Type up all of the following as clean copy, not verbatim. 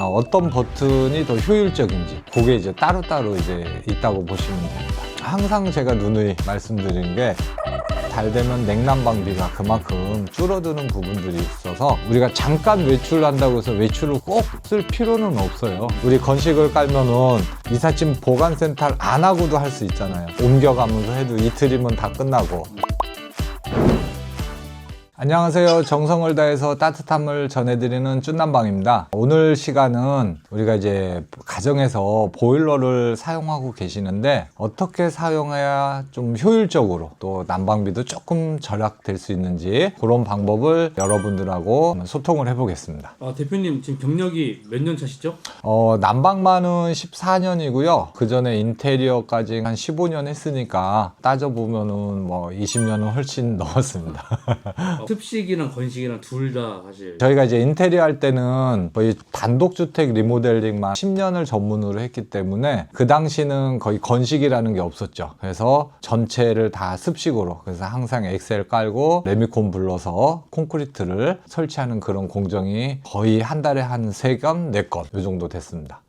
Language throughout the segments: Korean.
어떤 버튼이 더 효율적인지 그게 이제 따로따로 이제 있다고 보시면 됩니다. 항상 제가 누누이 말씀드린 게 잘 되면 냉난방비가 그만큼 줄어드는 부분들이 있어서 우리가 잠깐 외출한다고 해서 외출을 꼭 쓸 필요는 없어요. 우리 건식을 깔면은 이삿짐 보관센터를 안 하고도 할 수 있잖아요. 옮겨가면서 해도 이틀이면 다 끝나고. 안녕하세요. 정성을 다해서 따뜻함을 전해드리는 쭈난방입니다. 오늘 시간은 우리가 이제 가정에서 보일러를 사용하고 계시는데 어떻게 사용해야 좀 효율적으로 또 난방비도 조금 절약될 수 있는지 그런 방법을 여러분들하고 소통을 해보겠습니다. 대표님 지금 경력이 몇 년 차시죠? 난방만은 14년이고요. 그 전에 인테리어까지 한 15년 했으니까 따져보면은 뭐 20년은 훨씬 넘었습니다. 습식이랑 건식이랑 둘 다 사실 저희가 이제 인테리어 할 때는 거의 단독주택 리모델링만 10년을 전문으로 했기 때문에 그 당시는 거의 건식이라는 게 없었죠. 그래서 전체를 다 습식으로, 그래서 항상 엑셀 깔고 레미콘 불러서 콘크리트를 설치하는 그런 공정이 거의 한 달에 한 3건, 4건 이 정도 됐습니다.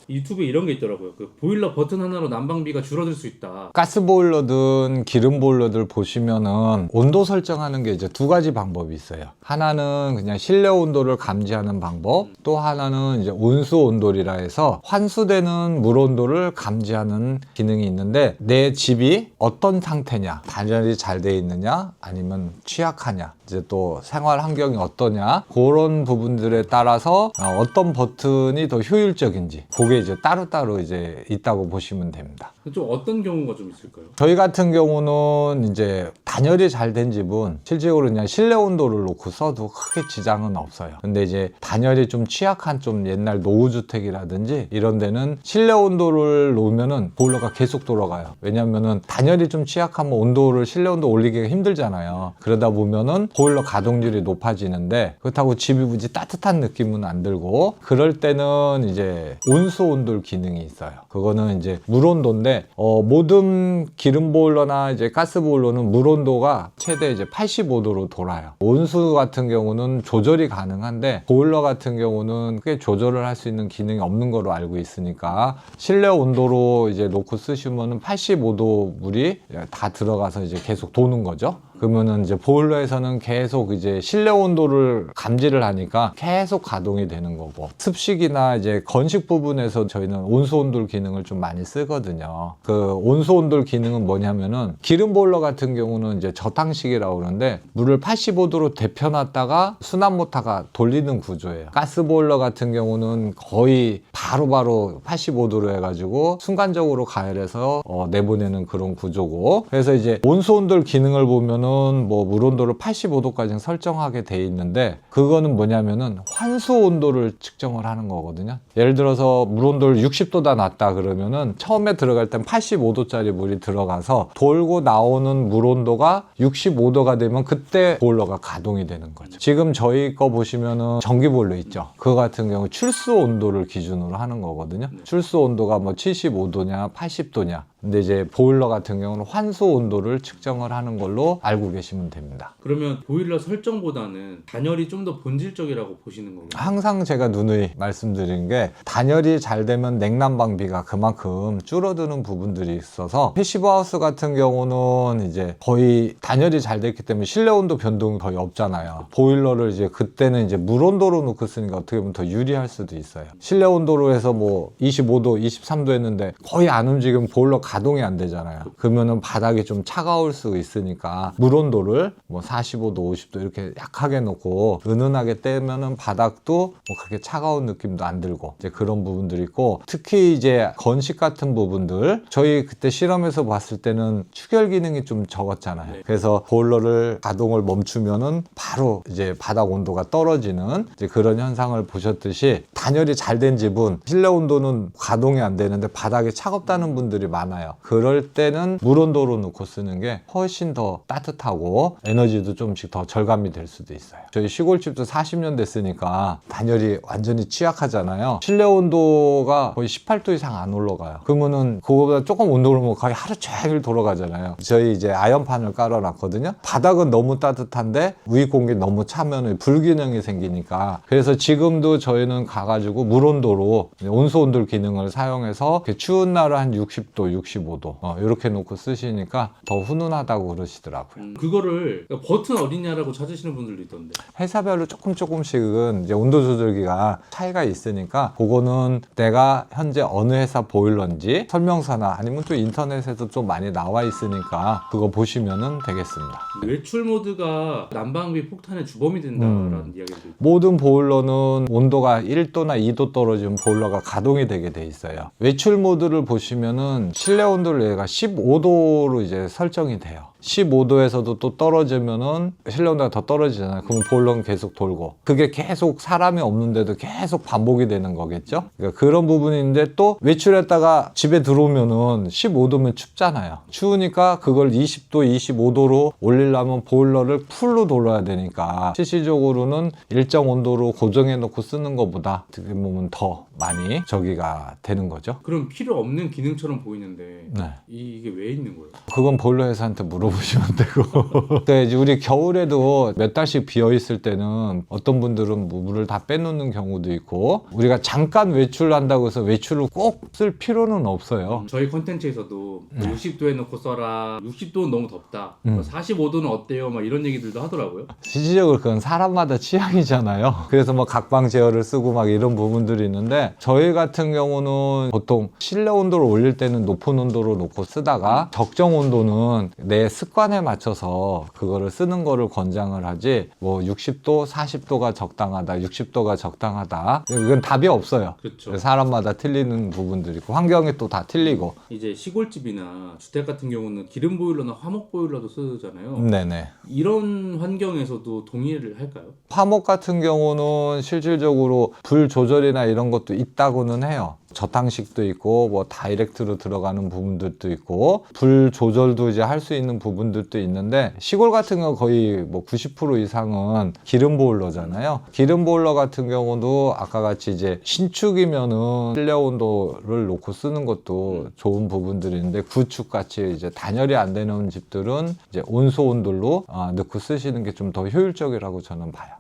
유튜브에 이런 게 있더라고요. 그 보일러 버튼 하나로 난방비가 줄어들 수 있다. 가스보일러든 기름보일러들 보시면은 온도 설정하는 게 이제 두 가지 방법이 있어요. 하나는 그냥 실내 온도를 감지하는 방법, 또 하나는 이제 온수 온돌이라 해서 환수되는 물 온도를 감지하는 기능이 있는데 내 집이 어떤 상태냐, 단열이 잘 돼 있느냐 아니면 취약하냐, 이제 또 생활 환경이 어떠냐, 그런 부분들에 따라서 어떤 버튼이 더 효율적인지 그게 이제 따로따로 이제 있다고 보시면 됩니다. 좀 어떤 경우가 좀 있을까요? 저희 같은 경우는 이제 단열이 잘 된 집은 실질적으로 그냥 실내 온도를 놓고 써도 크게 지장은 없어요. 근데 이제 단열이 좀 취약한 좀 옛날 노후주택이라든지 이런 데는 실내 온도를 놓으면은 보일러가 계속 돌아가요. 왜냐면은 단열이 좀 취약하면 온도를 실내 온도 올리기가 힘들잖아요. 그러다 보면은 보일러 가동률이 높아지는데 그렇다고 집이 무지 따뜻한 느낌은 안 들고, 그럴 때는 이제 온수 온돌 기능이 있어요. 그거는 이제 물 온도인데 모든 기름 보일러나 이제 가스 보일러는 물 온도가 최대 이제 85도로 돌아요. 온수 같은 경우는 조절이 가능한데 보일러 같은 경우는 꽤 조절을 할 수 있는 기능이 없는 거로 알고 있으니까 실내 온도로 이제 놓고 쓰시면은 85도 물이 다 들어가서 이제 계속 도는 거죠. 그러면은 이제 보일러에서는 계속 이제 실내 온도를 감지를 하니까 계속 가동이 되는 거고, 습식이나 이제 건식 부분에서 저희는 온수 온돌 기능을 좀 많이 쓰거든요. 그 온수 온돌 기능은 뭐냐면은 기름 보일러 같은 경우는 이제 저탕식이라고 그러는데 물을 85도로 데펴놨다가 순환 모터가 돌리는 구조예요. 가스 보일러 같은 경우는 거의 바로바로 85도로 해가지고 순간적으로 가열해서 내보내는 그런 구조고, 그래서 이제 온수 온돌 기능을 보면은 뭐 물 온도를 85도까지 설정하게 돼 있는데 그거는 뭐냐면은 환수 온도를 측정을 하는 거거든요. 예를 들어서 물 온도를 60도다 놨다 그러면은 처음에 들어갈 땐 85도짜리 물이 들어가서 돌고 나오는 물 온도가 65도가 되면 그때 보일러가 가동이 되는 거죠. 지금 저희 거 보시면은 전기 보일러 있죠. 그거 같은 경우 출수 온도를 기준으로 하는 거거든요. 출수 온도가 뭐 75도냐 80도냐. 근데 이제 보일러 같은 경우는 환수 온도를 측정을 하는 걸로 알고 계시면 됩니다. 그러면 보일러 설정보다는 단열이 좀 더 본질적이라고 보시는 거예요? 항상 제가 누누이 말씀드린 게 단열이 잘 되면 냉난방비가 그만큼 줄어드는 부분들이 있어서 패시브하우스 같은 경우는 이제 거의 단열이 잘 됐기 때문에 실내 온도 변동이 거의 없잖아요. 보일러를 이제 그때는 이제 물 온도로 놓고 쓰니까 어떻게 보면 더 유리할 수도 있어요. 실내 온도로 해서 뭐 25도, 23도 했는데 거의 안 움직이면 보일러 가동이 안 되잖아요. 그러면은 바닥이 좀 차가울 수 있으니까 물 온도를 뭐 45도, 50도 이렇게 약하게 놓고 은은하게 떼면은 바닥도 뭐 그렇게 차가운 느낌도 안 들고 이제 그런 부분들이 있고, 특히 이제 건식 같은 부분들 저희 그때 실험해서 봤을 때는 추결 기능이 좀 적었잖아요. 그래서 보일러를 가동을 멈추면은 바로 이제 바닥 온도가 떨어지는 이제 그런 현상을 보셨듯이 단열이 잘 된 집은 실내 온도는 가동이 안 되는데 바닥이 차갑다는 분들이 많아요. 많아요. 그럴 때는 물 온도로 놓고 쓰는 게 훨씬 더 따뜻하고 에너지도 좀씩 더 절감이 될 수도 있어요. 저희 시골집도 40년 됐으니까 단열이 완전히 취약하잖아요. 실내 온도가 거의 18도 이상 안 올라가요. 그러면은 그거보다 조금 온도 오르면 거의 하루 종일 돌아가잖아요. 저희 이제 아연판을 깔아놨거든요. 바닥은 너무 따뜻한데 위에 공기 너무 차면 불균형이 생기니까, 그래서 지금도 저희는 가가지고 물 온도로 온수 온돌 기능을 사용해서 추운 날은 한 60도, 65도 이렇게 놓고 쓰시니까 더 훈훈하다고 그러시더라고요. 그거를 버튼 어디냐라고 찾으시는 분들도 있던데. 회사별로 조금씩은 이제 온도 조절기가 차이가 있으니까 그거는 내가 현재 어느 회사 보일러인지 설명서나 아니면 또 인터넷에도 좀 많이 나와 있으니까 그거 보시면은 되겠습니다. 외출 모드가 난방비 폭탄의 주범이 된다라는 이야기도 있고. 모든 보일러는 온도가 1도나 2도 떨어지면 보일러가 가동이 되게 돼 있어요. 외출 모드를 보시면은 실내 온도를 얘가 15도로 이제 설정이 돼요. 15도에서도 또 떨어지면은 실내 온도가 더 떨어지잖아요. 그러면 보일러는 계속 돌고, 그게 계속 사람이 없는데도 계속 반복이 되는 거겠죠. 그러니까 그런 부분인데, 또 외출했다가 집에 들어오면은 15도면 춥잖아요. 추우니까 그걸 20도, 25도로 올리려면 보일러를 풀로 돌려야 되니까 실질적으로는 일정 온도로 고정해 놓고 쓰는 것보다 어떻게 보면 더 많이 저기가 되는 거죠. 그럼 필요 없는 기능처럼 보이는데 네. 이게 왜 있는 거예요? 그건 보일러 회사한테 물어보시면 되고. 근데 이제 우리 겨울에도 몇 달씩 비어 있을 때는 어떤 분들은 물을 다 빼놓는 경우도 있고, 우리가 잠깐 외출한다고 해서 외출을 꼭 쓸 필요는 없어요. 저희 컨텐츠에서도 60도에 놓고 써라, 60도는 너무 덥다, 45도는 어때요? 막 이런 얘기들도 하더라고요. 실질적으로 그건 사람마다 취향이잖아요. 그래서 뭐 각방 제어를 쓰고 막 이런 부분들이 있는데, 저희 같은 경우는 보통 실내 온도를 올릴 때는 높은 온도로 놓고 쓰다가 적정 온도는 내 습관에 맞춰서 그거를 쓰는 거를 권장을 하지, 뭐 60도, 40도가 적당하다, 60도가 적당하다, 이건 답이 없어요. 그렇죠. 사람마다 틀리는 부분들이 있고 환경이 또 다 틀리고. 이제 시골집이나 주택 같은 경우는 기름 보일러나 화목 보일러도 쓰잖아요. 네네. 이런 환경에서도 동의를 할까요? 화목 같은 경우는 실질적으로 불 조절이나 이런 것도 있다고는 해요. 저탕식도 있고 뭐 다이렉트로 들어가는 부분들도 있고 불 조절도 이제 할 수 있는 부분들도 있는데, 시골 같은 경우 거의 뭐 90% 이상은 기름 보일러잖아요. 기름 보일러 같은 경우도 아까 같이 이제 신축이면은 실내 온도를 놓고 쓰는 것도 좋은 부분들이 있는데, 구축 같이 이제 단열이 안 되는 집들은 이제 온수 온돌로 넣고 쓰시는 게 좀 더 효율적이라고 저는 봐요.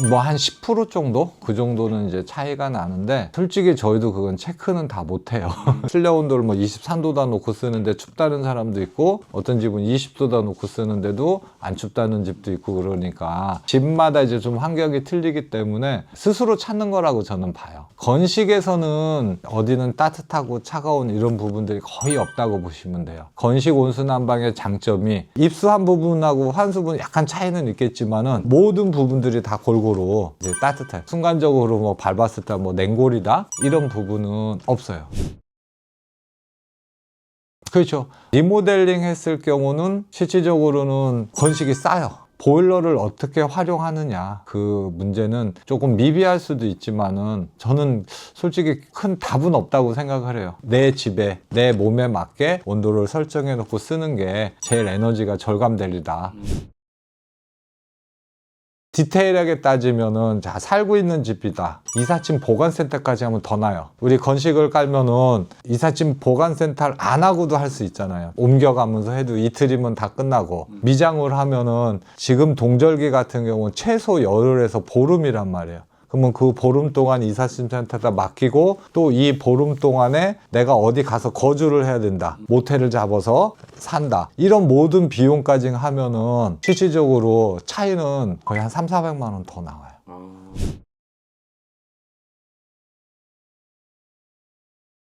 뭐 한 10% 정도? 그 정도는 이제 차이가 나는데, 솔직히 저희도 그건 체크는 다 못해요. 실내 온도를 뭐 23도다 놓고 쓰는데 춥다는 사람도 있고, 어떤 집은 20도다 놓고 쓰는데도 안 춥다는 집도 있고, 그러니까 집마다 이제 좀 환경이 틀리기 때문에 스스로 찾는 거라고 저는 봐요. 건식에서는 어디는 따뜻하고 차가운 이런 부분들이 거의 없다고 보시면 돼요. 건식 온수 난방의 장점이 입수한 부분하고 환수 부분 약간 차이는 있겠지만은 모든 부분들이 다 골고루 이제 따뜻해. 순간적으로 뭐 밟았을 때 뭐 냉골이다 이런 부분은 없어요. 그렇죠. 리모델링 했을 경우는 실질적으로는 건식이 싸요. 보일러를 어떻게 활용하느냐, 그 문제는 조금 미비할 수도 있지만은 저는 솔직히 큰 답은 없다고 생각을 해요. 내 집에 내 몸에 맞게 온도를 설정해 놓고 쓰는 게 제일 에너지가 절감되리다. 디테일하게 따지면은, 자, 살고 있는 집이다, 이삿짐 보관센터까지 하면 더 나아요. 우리 건식을 깔면은 이삿짐 보관센터를 안 하고도 할 수 있잖아요. 옮겨가면서 해도 이틀이면 다 끝나고, 미장을 하면은 지금 동절기 같은 경우는 최소 열흘에서 보름이란 말이에요. 그러면 그 보름 동안 이삿짐 센터에다 맡기고, 또 이 보름 동안에 내가 어디 가서 거주를 해야 된다, 모텔을 잡아서 산다, 이런 모든 비용까지 하면은 실질적으로 차이는 거의 한 300~400만 원 더 나와요.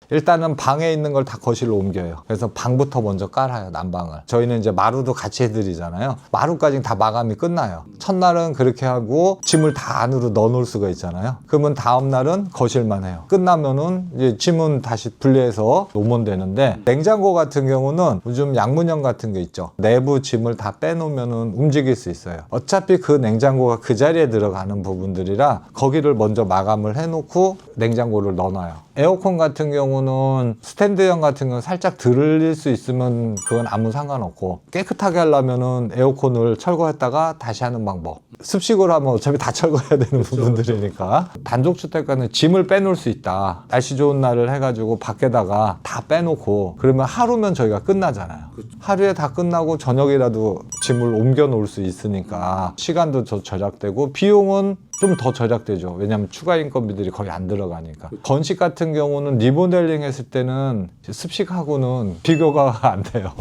일단은 방에 있는 걸 다 거실로 옮겨요. 그래서 방부터 먼저 깔아요, 난방을. 저희는 이제 마루도 같이 해드리잖아요. 마루까지 다 마감이 끝나요. 첫날은 그렇게 하고 짐을 다 안으로 넣어 놓을 수가 있잖아요. 그러면 다음날은 거실만 해요. 끝나면은 이제 짐은 다시 분리해서 놓으면 되는데, 냉장고 같은 경우는 요즘 양문형 같은 게 있죠. 내부 짐을 다 빼놓으면은 움직일 수 있어요. 어차피 그 냉장고가 그 자리에 들어가는 부분들이라 거기를 먼저 마감을 해놓고 냉장고를 넣어놔요. 에어컨 같은 경우는 스탠드형 같은 경우는 살짝 들릴 수 있으면 그건 아무 상관없고, 깨끗하게 하려면은 에어컨을 철거했다가 다시 하는 방법. 습식으로 하면 어차피 다 철거해야 되는 부분들이니까. 단독주택가는 짐을 빼놓을 수 있다. 날씨 좋은 날을 해가지고 밖에다가 다 빼놓고 그러면 하루면 저희가 끝나잖아요. 하루에 다 끝나고 저녁이라도 짐을 옮겨 놓을 수 있으니까 시간도 절약되고 비용은 좀 더 절약되죠. 왜냐하면 추가 인건비들이 거의 안 들어가니까. 건식 같은 경우는 리모델링 했을 때는 습식하고는 비교가 안 돼요.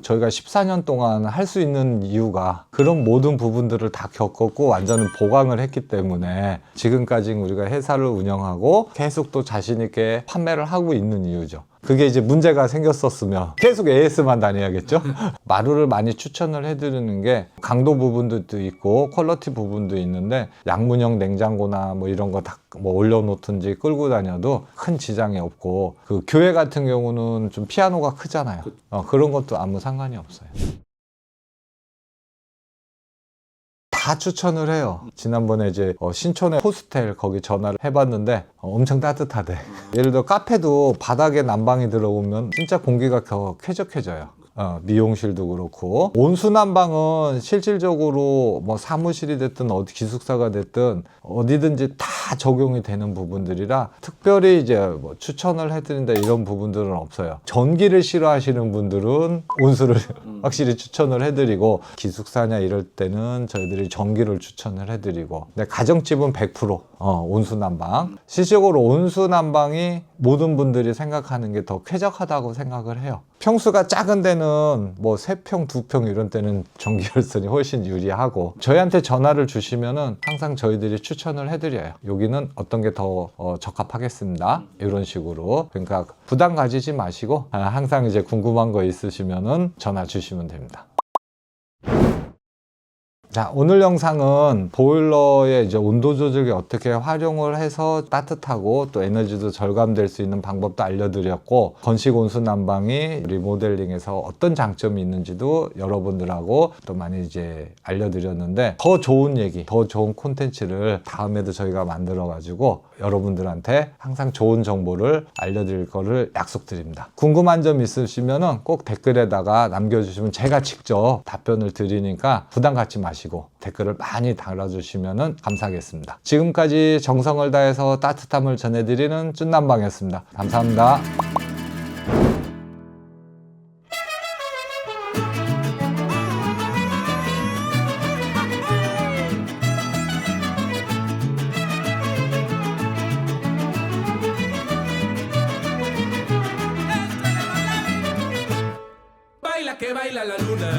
저희가 14년 동안 할 수 있는 이유가 그런 모든 부분들을 다 겪었고 완전히 보강을 했기 때문에 지금까지 우리가 회사를 운영하고 계속 또 자신 있게 판매를 하고 있는 이유죠. 그게 이제 문제가 생겼었으면 계속 AS만 다녀야겠죠. 마루를 많이 추천을 해드리는 게 강도 부분도 있고 퀄리티 부분도 있는데 양문형 냉장고나 뭐 이런 거 다 뭐 올려놓든지 끌고 다녀도 큰 지장이 없고, 그 교회 같은 경우는 좀 피아노가 크잖아요. 그런 것도 아무 상관이 없어요. 다 추천을 해요. 지난번에 이제 신촌의 호스텔 거기 전화를 해봤는데 엄청 따뜻하대. 예를 들어 카페도 바닥에 난방이 들어오면 진짜 공기가 더 쾌적해져요. 미용실도 그렇고. 온수난방은 실질적으로 뭐 사무실이 됐든 어디 기숙사가 됐든 어디든지 다 적용이 되는 부분들이라 특별히 이제 뭐 추천을 해드린다 이런 부분들은 없어요. 전기를 싫어하시는 분들은 온수를 확실히 추천을 해드리고, 기숙사냐 이럴 때는 저희들이 전기를 추천을 해드리고, 근데 가정집은 100% 온수난방. 실질적으로 온수난방이 모든 분들이 생각하는 게 더 쾌적하다고 생각을 해요. 평수가 작은 데는 뭐 3평, 2평 이런 때는 전기열선이 훨씬 유리하고, 저희한테 전화를 주시면은 항상 저희들이 추천을 해드려요. 여기는 어떤 게 더 적합하겠습니다. 이런 식으로. 그러니까 부담 가지지 마시고 항상 이제 궁금한 거 있으시면은 전화 주시면 됩니다. 자, 오늘 영상은 보일러의 이제 온도 조절이 어떻게 활용을 해서 따뜻하고 또 에너지도 절감될 수 있는 방법도 알려드렸고, 건식 온수 난방이 리모델링에서 어떤 장점이 있는지도 여러분들하고 또 많이 이제 알려드렸는데, 더 좋은 얘기, 더 좋은 콘텐츠를 다음에도 저희가 만들어 가지고 여러분들한테 항상 좋은 정보를 알려드릴 거를 약속드립니다. 궁금한 점 있으시면은 꼭 댓글에다가 남겨주시면 제가 직접 답변을 드리니까 부담 갖지 마시고 댓글을 많이 달아주시면 감사하겠습니다. 지금까지 정성을 다해서 따뜻함을 전해드리는 쭌난방이었습니다. 감사합니다.